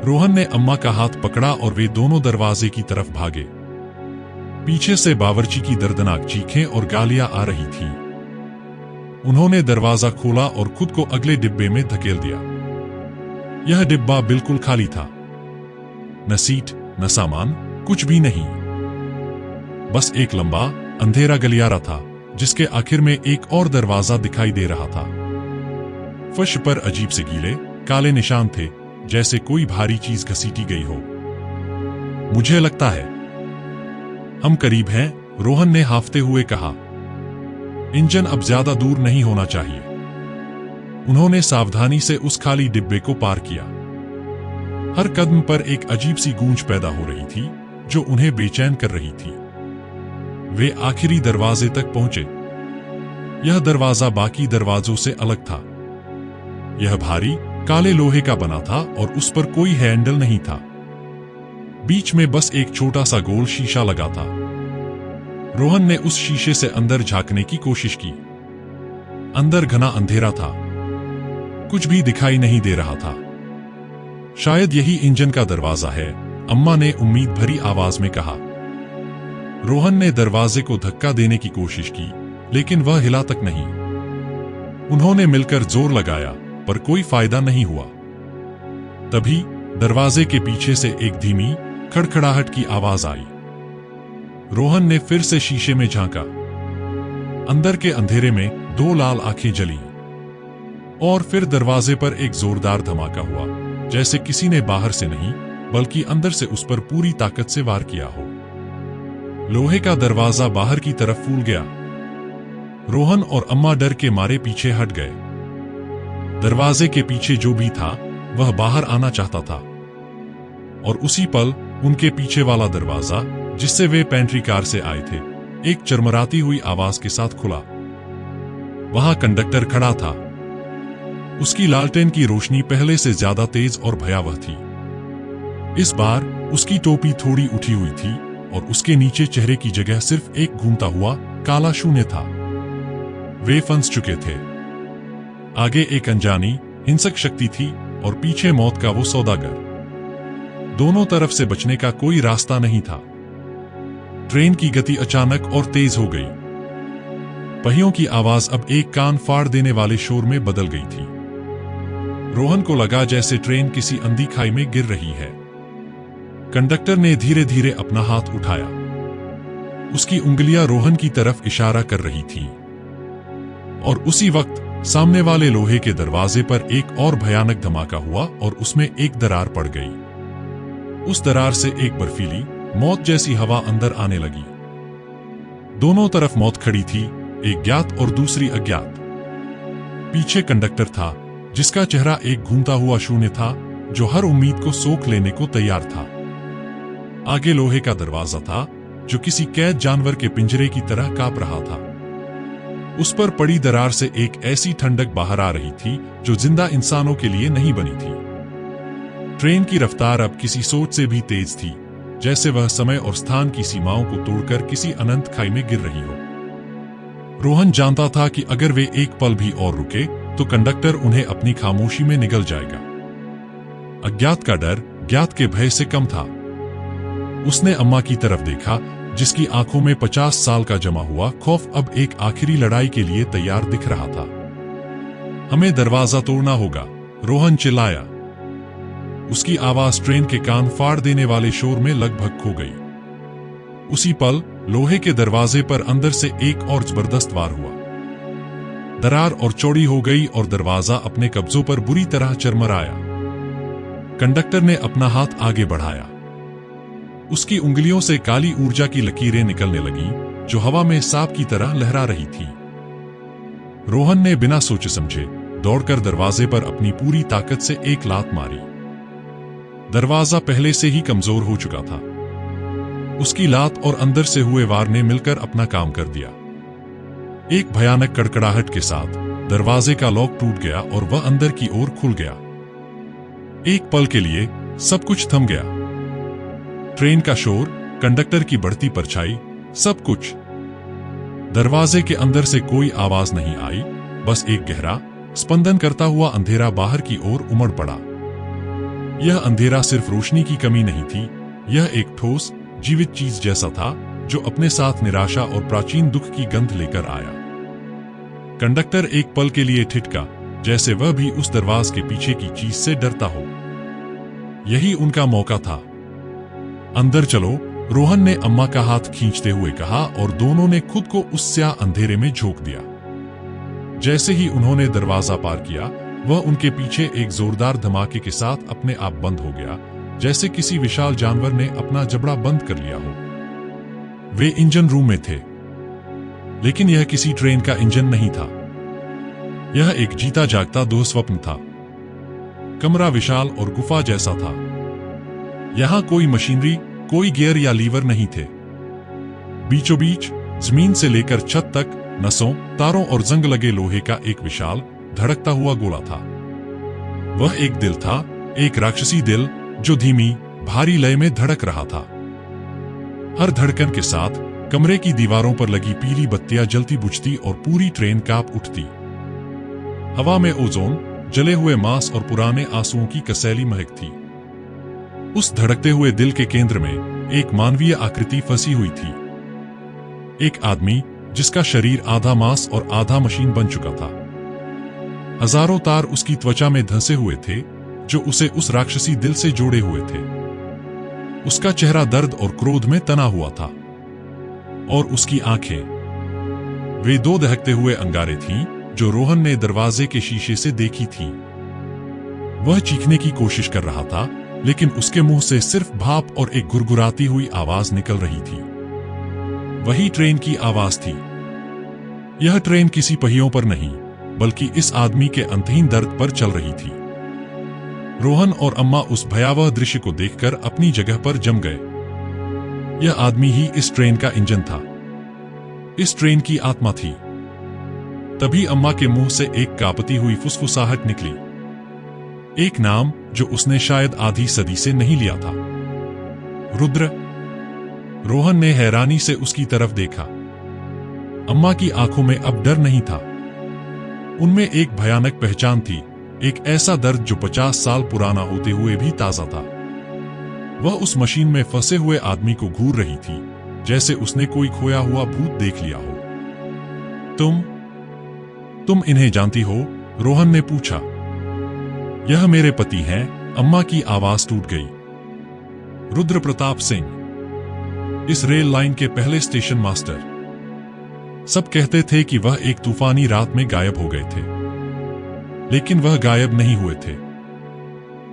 रोहन ने अम्मा का हाथ पकड़ा और वे दोनों दरवाजे की तरफ भागे। पीछे से बावर्ची की दर्दनाक चीखें और गालियां आ रही थीं। उन्होंने दरवाजा खोला और खुद को अगले डिब्बे में धकेल दिया। यह डिब्बा बिल्कुल खाली था। न सीट, न सामान, कुछ भी नहीं। बस एक लंबा अंधेरा गलियारा था जिसके आखिर में एक और दरवाजा दिखाई दे रहा था। फर्श पर अजीब से गीले काले निशान थे, जैसे कोई भारी चीज घसीटी गई हो। मुझे लगता है हम करीब हैं, रोहन ने हाफते हुए कहा। इंजन अब ज्यादा दूर नहीं होना चाहिए। उन्होंने सावधानी से उस खाली डिब्बे को पार किया। हर कदम पर एक अजीब सी गूंज पैदा हो रही थी जो उन्हें बेचैन कर रही थी। वे आखिरी दरवाजे तक पहुंचे। यह दरवाजा बाकी दरवाजों से अलग था। यह भारी काले लोहे का बना था और उस पर कोई हैंडल नहीं था। बीच में बस एक छोटा सा गोल शीशा लगा था। रोहन ने उस शीशे से अंदर झांकने की कोशिश की। अंदर घना अंधेरा था। कुछ भी दिखाई नहीं दे रहा था। शायद यही इंजन का दरवाजा है, अम्मा ने उम्मीद भरी आवाज में कहा। रोहन ने दरवाजे को धक्का देने की कोशिश की, लेकिन वह हिला तक नहीं। उन्होंने मिलकर जोर लगाया, पर कोई फायदा नहीं हुआ। तभी दरवाजे के पीछे से एक धीमी खड़खड़ाहट की आवाज आई। रोहन ने फिर से शीशे में झांका। अंदर के अंधेरे में दो लाल आंखें जलीं। और फिर दरवाजे पर एक जोरदार धमाका हुआ, जैसे किसी ने बाहर से नहीं बल्कि अंदर से उस पर पूरी ताकत से वार किया हो। लोहे का दरवाजा बाहर की तरफ फूल गया। रोहन और अम्मा डर के मारे पीछे हट गए। दरवाजे के पीछे जो भी था वह बाहर आना चाहता था, और उसी पल उनके पीछे वाला दरवाजा जिससे वे पेंट्री कार से आए थे, एक चरमराती हुई आवाज के साथ खुला। वहां कंडक्टर खड़ा था। उसकी लालटेन की रोशनी पहले से ज्यादा तेज और भयावह थी। इस बार उसकी टोपी थोड़ी उठी हुई थी और उसके नीचे चेहरे की जगह सिर्फ एक घूमता हुआ काला शून्य था। वे फंस चुके थे। आगे एक अनजानी हिंसक शक्ति थी और पीछे मौत का वो सौदागर। दोनों तरफ से बचने का कोई रास्ता नहीं था। ट्रेन की गति अचानक और तेज हो गई। पहियों की आवाज अब एक कान फाड़ देने वाले शोर में बदल गई थी। रोहन को लगा जैसे ट्रेन किसी अंधी खाई में गिर रही है। कंडक्टर ने धीरे धीरे अपना हाथ उठाया। उसकी उंगलियां रोहन की तरफ इशारा कर रही थीं। और उसी वक्त सामने वाले लोहे के दरवाजे पर एक और भयानक धमाका हुआ और उसमें एक दरार पड़ गई। उस दरार से एक बर्फीली मौत जैसी हवा अंदर आने लगी। दोनों तरफ मौत खड़ी थी, एक ज्ञात और दूसरी अज्ञात। पीछे कंडक्टर था, जिसका चेहरा एक घूमता हुआ शून्य था, जो हर उम्मीद को सोख लेने को तैयार था। आगे लोहे का दरवाजा था, जो किसी कैद जानवर के पिंजरे की तरह कांप रहा था। उस पर पड़ी दरार से एक ऐसी ठंडक बाहर आ रही थी जो जिंदा इंसानों के लिए नहीं बनी थी। ट्रेन की रफ्तार अब किसी सोच से भी तेज थी, जैसे वह समय और स्थान की सीमाओं को तोड़कर किसी अनंत खाई में गिर रही हो। रोहन जानता था कि अगर वे एक पल भी और रुके तो कंडक्टर उन्हें अपनी खामोशी में निगल जाएगा। अज्ञात का डर ज्ञात के भय से कम था। उसने अम्मा की तरफ देखा, जिसकी आंखों में 50 साल का जमा हुआ खौफ अब एक आखिरी लड़ाई के लिए तैयार दिख रहा था। हमें दरवाजा तोड़ना होगा, रोहन चिल्लाया। उसकी आवाज ट्रेन के कान फाड़ देने वाले शोर में लगभग खो गई। उसी पल लोहे के दरवाजे पर अंदर से एक और जबरदस्त वार हुआ। दरार और चौड़ी हो गई और दरवाजा अपने कब्जों पर बुरी तरह चरमराया। कंडक्टर ने अपना हाथ आगे बढ़ाया। उसकी उंगलियों से काली ऊर्जा की लकीरें निकलने लगीं, जो हवा में सांप की तरह लहरा रही थी। रोहन ने बिना सोचे समझे दौड़कर दरवाजे पर अपनी पूरी ताकत से एक लात मारी। दरवाजा पहले से ही कमजोर हो चुका था। उसकी लात और अंदर से हुए वार ने मिलकर अपना काम कर दिया। एक भयानक कड़कड़ाहट के साथ दरवाजे का लॉक टूट गया और वह अंदर की ओर खुल गया। एक पल के लिए सब कुछ थम गया। ट्रेन का शोर, कंडक्टर की बढ़ती परछाई, सब कुछ। दरवाजे के अंदर से कोई आवाज नहीं आई, बस एक गहरा स्पंदन करता हुआ अंधेरा बाहर की ओर उमड़ पड़ा। यह अंधेरा सिर्फ रोशनी की कमी नहीं थी, यह एक ठोस जीवित चीज जैसा था जो अपने साथ निराशा और प्राचीन दुख की गंध लेकर आया। कंडक्टर एक पल के लिए ठिठका, जैसे वह भी उस दरवाजे के पीछे की चीज से डरता हो। यही उनका मौका था। अंदर चलो, रोहन ने अम्मा का हाथ खींचते हुए कहा और दोनों ने खुद को उस स्याह अंधेरे में झोंक दिया। जैसे ही उन्होंने दरवाजा पार किया, वह उनके पीछे एक जोरदार धमाके के साथ अपने आप बंद हो गया, जैसे किसी विशाल जानवर ने अपना जबड़ा बंद कर लिया हो। वे इंजन रूम में थे, लेकिन यह किसी ट्रेन का इंजन नहीं था। यह एक जीता जागता दुःस्वप्न था। कमरा विशाल और गुफा जैसा था। यहां कोई मशीनरी, कोई गियर या लीवर नहीं थे। बीचों बीच जमीन से लेकर छत तक नसों, तारों और जंग लगे लोहे का एक विशाल धड़कता हुआ गोला था। वह एक दिल था, एक राक्षसी दिल जो धीमी भारी लय में धड़क रहा था। हर धड़कन के साथ कमरे की दीवारों पर लगी पीली बत्तियां जलती बुझती और पूरी ट्रेन कांप उठती। हवा में ओजोन, जले हुए मांस और पुराने आंसुओं की कसैली महक थी। उस धड़कते हुए दिल के केंद्र में एक मानवीय आकृति फंसी हुई थी। एक आदमी जिसका शरीर आधा मांस और आधा मशीन बन चुका था। हजारों तार उसकी त्वचा में धंसे हुए थे, जो उसे उस राक्षसी दिल से जोड़े हुए थे। उसका चेहरा दर्द और क्रोध में तना हुआ था, और उसकी आंखें, वे दो दहकते हुए अंगारे थीं जो रोहन ने दरवाजे के शीशे से देखी थीं। वह चीखने की कोशिश कर रहा था, लेकिन उसके मुंह से सिर्फ भाप और एक गुरगुराती हुई आवाज निकल रही थी। वही ट्रेन की आवाज थी। यह ट्रेन किसी पहियों पर नहीं, बल्कि इस आदमी के अंतहीन दर्द पर चल रही थी। रोहन और अम्मा उस भयावह दृश्य को देखकर अपनी जगह पर जम गए। यह आदमी ही इस ट्रेन का इंजन था, इस ट्रेन की आत्मा थी। तभी अम्मा के मुंह से एक कांपती हुई फुसफुसाहट निकली, एक नाम जो उसने शायद आधी सदी से नहीं लिया था, रुद्र। रोहन ने हैरानी से उसकी तरफ देखा। अम्मा की आंखों में अब डर नहीं था, उनमें एक भयानक पहचान थी, एक ऐसा दर्द जो 50 साल पुराना होते हुए भी ताजा था। वह उस मशीन में फंसे हुए आदमी को घूर रही थी, जैसे उसने कोई खोया हुआ भूत देख लिया हो। तुम इन्हें जानती हो? रोहन ने पूछा। यह मेरे पति हैं, अम्मा की आवाज टूट गई। रुद्र प्रताप सिंह, इस रेल लाइन के पहले स्टेशन मास्टर। सब कहते थे कि वह एक तूफानी रात में गायब हो गए थे, लेकिन वह गायब नहीं हुए थे।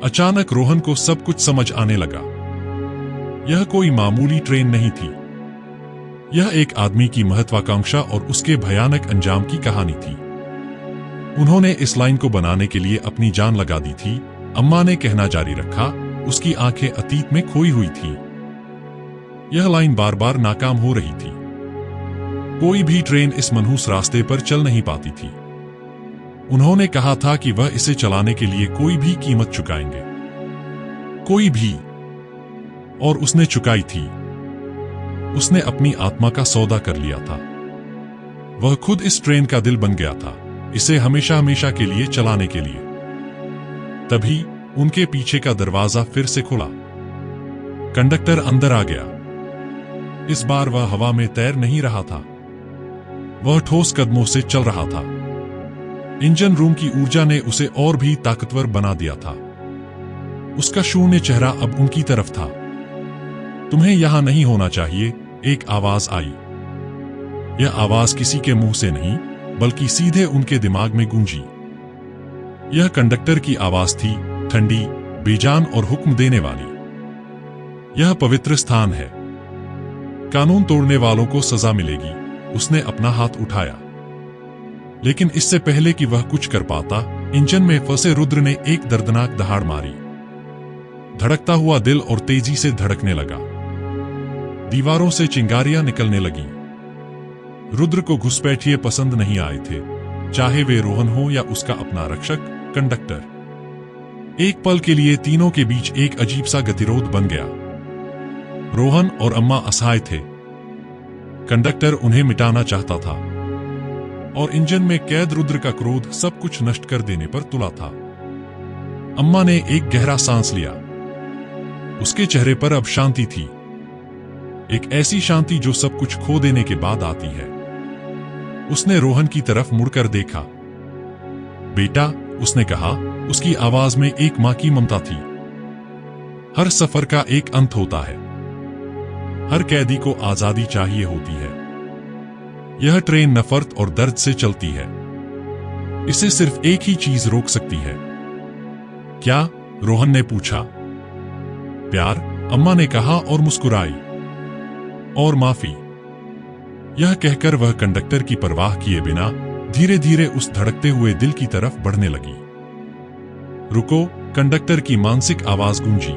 अचानक रोहन को सब कुछ समझ आने लगा। यह कोई मामूली ट्रेन नहीं थी, यह एक आदमी की महत्वाकांक्षा और उसके भयानक अंजाम की कहानी थी। उन्होंने इस लाइन को बनाने के लिए अपनी जान लगा दी थी। अम्मा ने कहना जारी रखा, उसकी आंखें अतीत में खोई हुई थीं। यह लाइन बार बार नाकाम हो रही थी। कोई भी ट्रेन इस मनहूस रास्ते पर चल नहीं पाती थी। उन्होंने कहा था कि वह इसे चलाने के लिए कोई भी कीमत चुकाएंगे, कोई भी। और उसने चुकाई थी। उसने अपनी आत्मा का सौदा कर लिया था। वह खुद इस ट्रेन का दिल बन गया था, इसे हमेशा हमेशा के लिए चलाने के लिए। तभी उनके पीछे का दरवाजा फिर से खुला। कंडक्टर अंदर आ गया। इस बार वह हवा में तैर नहीं रहा था, वह ठोस कदमों से चल रहा था। इंजन रूम की ऊर्जा ने उसे और भी ताकतवर बना दिया था। उसका शून्य चेहरा अब उनकी तरफ था। तुम्हें यहां नहीं होना चाहिए, एक आवाज आई। यह आवाज किसी के मुंह से नहीं, बल्कि सीधे उनके दिमाग में गूंजी। यह कंडक्टर की आवाज थी, ठंडी, बेजान और हुक्म देने वाली। यह पवित्र स्थान है, कानून तोड़ने वालों को सजा मिलेगी। उसने अपना हाथ उठाया, लेकिन इससे पहले कि वह कुछ कर पाता, इंजन में फंसे रुद्र ने एक दर्दनाक दहाड़ मारी। धड़कता हुआ दिल और तेजी से धड़कने लगा। दीवारों से चिंगारियां निकलने लगीं। रुद्र को घुसपैठिए पसंद नहीं आए थे, चाहे वे रोहन हो या उसका अपना रक्षक कंडक्टर। एक पल के लिए तीनों के बीच एक अजीब सा गतिरोध बन गया। रोहन और अम्मा असहाय थे। कंडक्टर उन्हें मिटाना चाहता था, और इंजन में कैद रुद्र का क्रोध सब कुछ नष्ट कर देने पर तुला था। अम्मा ने एक गहरा सांस लिया। उसके चेहरे पर अब शांति थी, एक ऐसी शांति जो सब कुछ खो देने के बाद आती है। उसने रोहन की तरफ मुड़कर देखा। बेटा, उसने कहा, उसकी आवाज में एक मां की ममता थी। हर सफर का एक अंत होता है। हर कैदी को आजादी चाहिए होती है। यह ट्रेन नफरत और दर्द से चलती है। इसे सिर्फ एक ही चीज रोक सकती है। क्या? रोहन ने पूछा। प्यार, अम्मा ने कहा और मुस्कुराई। और माफी। यह कहकर वह कंडक्टर की परवाह किए बिना धीरे धीरे उस धड़कते हुए दिल की तरफ बढ़ने लगी। रुको, कंडक्टर की मानसिक आवाज गूंजी।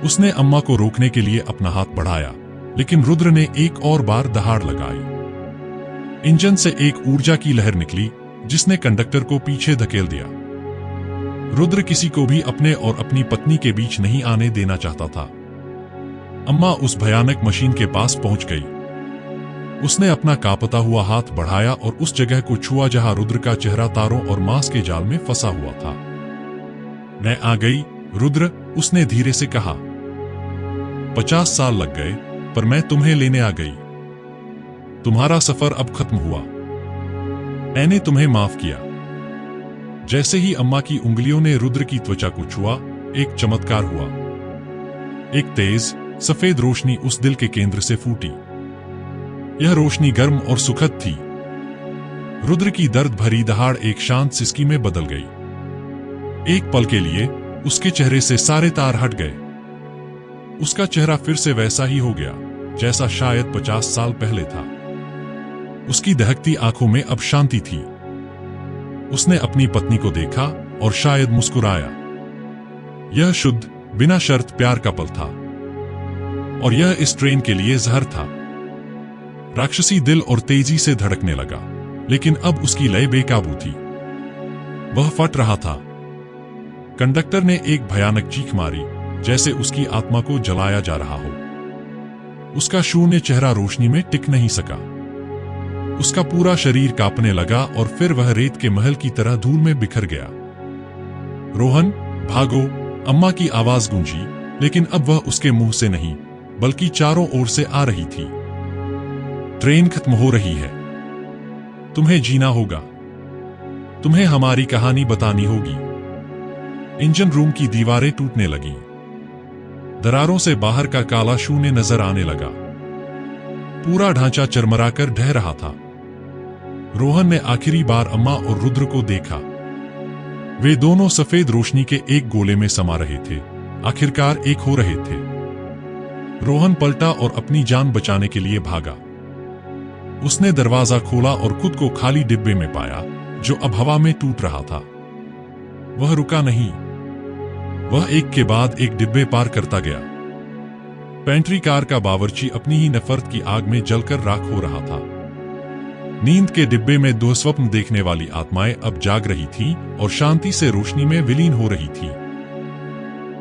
उसने अम्मा को रोकने के लिए अपना हाथ बढ़ाया, लेकिन रुद्र ने एक और बार दहाड़ लगाई। इंजन से एक ऊर्जा की लहर निकली, जिसने कंडक्टर को पीछे धकेल दिया। रुद्र किसी को भी अपने और अपनी पत्नी के बीच नहीं आने देना चाहता था। अम्मा उस भयानक मशीन के पास पहुंच गई। उसने अपना कांपता हुआ हाथ बढ़ाया और उस जगह को छुआ जहां रुद्र का चेहरा तारों और मांस के जाल में फंसा हुआ था। मैं आ गई, रुद्र, उसने धीरे से कहा। 50 साल लग गए, पर मैं तुम्हें लेने आ गई। तुम्हारा सफर अब खत्म हुआ। मैंने तुम्हें माफ किया। जैसे ही अम्मा की उंगलियों ने रुद्र की त्वचा को छुआ, एक चमत्कार हुआ। एक तेज सफेद रोशनी उस दिल के केंद्र से फूटी। यह रोशनी गर्म और सुखद थी। रुद्र की दर्द भरी दहाड़ एक शांत सिसकी में बदल गई। एक पल के लिए उसके चेहरे से सारे तार हट गए। उसका चेहरा फिर से वैसा ही हो गया, जैसा शायद 50 साल पहले था। उसकी दहकती आंखों में अब शांति थी। उसने अपनी पत्नी को देखा और शायद मुस्कुराया। यह शुद्ध, बिना शर्त प्यार का पल था, और यह इस ट्रेन के लिए जहर था। राक्षसी दिल और तेजी से धड़कने लगा, लेकिन अब उसकी लय बेकाबू थी। वह फट रहा था। कंडक्टर ने एक भयानक चीख मारी, जैसे उसकी आत्मा को जलाया जा रहा हो। उसका शून्य चेहरा रोशनी में टिक नहीं सका। उसका पूरा शरीर कांपने लगा और फिर वह रेत के महल की तरह धूल में बिखर गया। रोहन, भागो, अम्मा की आवाज गूंजी, लेकिन अब वह उसके मुंह से नहीं, बल्कि चारों ओर से आ रही थी। ट्रेन खत्म हो रही है। तुम्हें जीना होगा। तुम्हें हमारी कहानी बतानी होगी। इंजन रूम की दीवारें टूटने लगीं। दरारों से बाहर का काला शून्य नजर आने लगा। पूरा ढांचा चरमराकर ढह रहा था। रोहन ने आखिरी बार अम्मा और रुद्र को देखा। वे दोनों सफेद रोशनी के एक गोले में समा रहे थे, आखिरकार एक हो रहे थे। रोहन पलटा और अपनी जान बचाने के लिए भागा। उसने दरवाजा खोला और खुद को खाली डिब्बे में पाया, जो अब हवा में टूट रहा था। वह रुका नहीं। वह एक के बाद एक डिब्बे पार करता गया। पेंट्री कार का बावर्ची अपनी ही नफरत की आग में जलकर राख हो रहा था। नींद के डिब्बे में दो स्वप्न देखने वाली आत्माएं अब जाग रही थीं और शांति से रोशनी में विलीन हो रही थीं।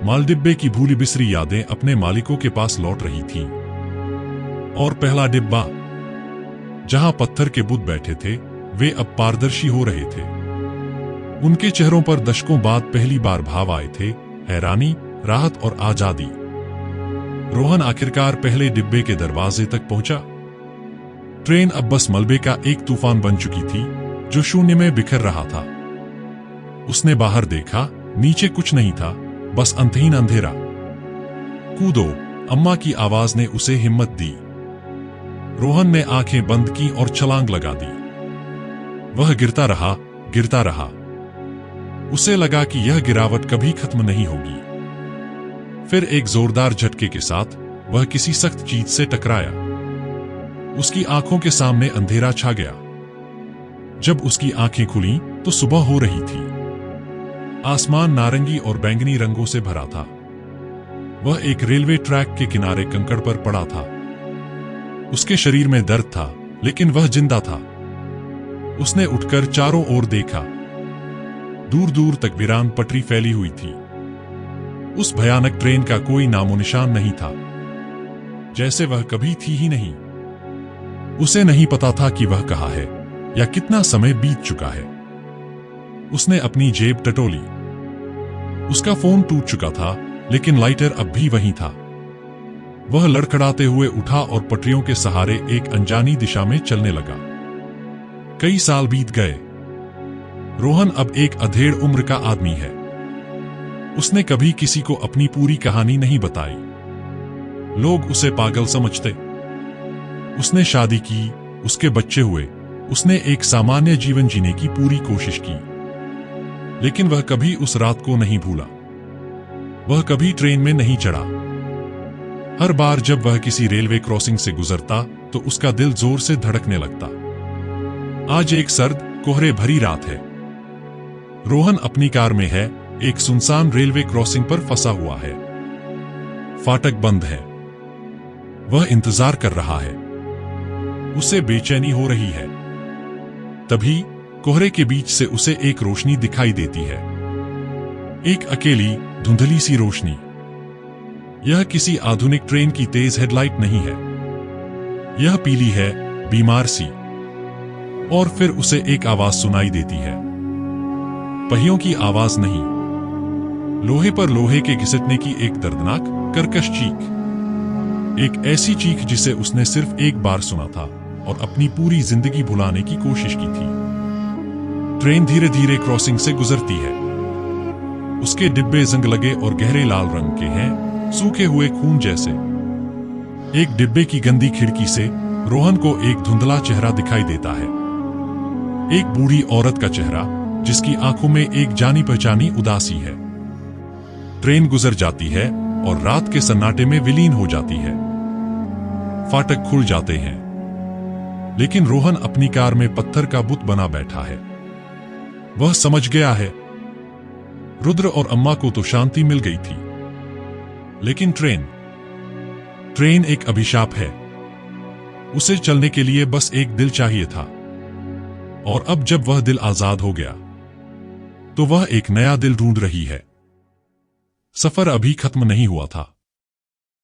माल डिब्बे की भूली बिसरी यादें अपने मालिकों के पास लौट रही थीं। और पहला डिब्बा, जहां पत्थर के बुत बैठे थे, वे अब पारदर्शी हो रहे थे। उनके चेहरों पर दशकों बाद पहली बार भाव आए थे, हैरानी, राहत और आजादी। रोहन आखिरकार पहले डिब्बे के दरवाजे तक पहुंचा। ट्रेन अब बस मलबे का एक तूफान बन चुकी थी, जो शून्य में बिखर रहा था। उसने बाहर देखा, नीचे कुछ नहीं था, बस अंतहीन अंधेरा। कूदो, अम्मा की आवाज ने उसे हिम्मत दी। रोहन ने आंखें बंद की और छलांग लगा दी। वह गिरता रहा, गिरता रहा। उसे लगा कि यह गिरावट कभी खत्म नहीं होगी। फिर एक जोरदार झटके के साथ वह किसी सख्त चीज से टकराया। उसकी आंखों के सामने अंधेरा छा गया। जब उसकी आंखें खुलीं तो सुबह हो रही थी। आसमान नारंगी और बैंगनी रंगों से भरा था। वह एक रेलवे ट्रैक के किनारे कंकड़ पर पड़ा था। उसके शरीर में दर्द था, लेकिन वह जिंदा था। उसने उठकर चारों ओर देखा। दूर दूर तक वीरान पटरी फैली हुई थी। उस भयानक ट्रेन का कोई नामोनिशान नहीं था, जैसे वह कभी थी ही नहीं। उसे नहीं पता था कि वह कहाँ है या कितना समय बीत चुका है। उसने अपनी जेब टटोली। उसका फोन टूट चुका था, लेकिन लाइटर अब भी वहीं था। वह लड़खड़ाते हुए उठा और पटरियों के सहारे एक अनजानी दिशा में चलने लगा। कई साल बीत गए। रोहन अब एक अधेड़ उम्र का आदमी है। उसने कभी किसी को अपनी पूरी कहानी नहीं बताई। लोग उसे पागल समझते। उसने शादी की, उसके बच्चे हुए, उसने एक सामान्य जीवन जीने की पूरी कोशिश की। लेकिन वह कभी उस रात को नहीं भूला। वह कभी ट्रेन में नहीं चढ़ा। हर बार जब वह किसी रेलवे क्रॉसिंग से गुजरता तो उसका दिल जोर से धड़कने लगता। आज एक सर्द, कोहरे भरी रात है। रोहन अपनी कार में है, एक सुनसान रेलवे क्रॉसिंग पर फंसा हुआ है। फाटक बंद है। वह इंतजार कर रहा है। उसे बेचैनी हो रही है। तभी कोहरे के बीच से उसे एक रोशनी दिखाई देती है। एक अकेली, धुंधली सी रोशनी। यह किसी आधुनिक ट्रेन की तेज हेडलाइट नहीं है। यह पीली है, बीमार सी। और फिर उसे एक आवाज सुनाई देती है। पहियों की आवाज नहीं, लोहे पर लोहे के घिसटने की एक दर्दनाक, कर्कश चीख। एक ऐसी चीख जिसे उसने सिर्फ एक बार सुना था और अपनी पूरी जिंदगी भुलाने की कोशिश की थी। ट्रेन धीरे धीरे क्रॉसिंग से गुजरती है। उसके डिब्बे जंग लगे और गहरे लाल रंग के हैं, सूखे हुए खून जैसे। एक डिब्बे की गंदी खिड़की से रोहन को एक धुंधला चेहरा दिखाई देता है। एक बूढ़ी औरत का चेहरा, जिसकी आंखों में एक जानी पहचानी उदासी है। ट्रेन गुजर जाती है और रात के सन्नाटे में विलीन हो जाती है। फाटक खुल जाते हैं, लेकिन रोहन अपनी कार में पत्थर का बुत बना बैठा है। वह समझ गया है, रुद्र और अम्मा को तो शांति मिल गई थी, लेकिन ट्रेन एक अभिशाप है। उसे चलने के लिए बस एक दिल चाहिए था। और अब जब वह दिल आजाद हो गया, तो वह एक नया दिल ढूंढ रही है। सफर अभी खत्म नहीं हुआ था।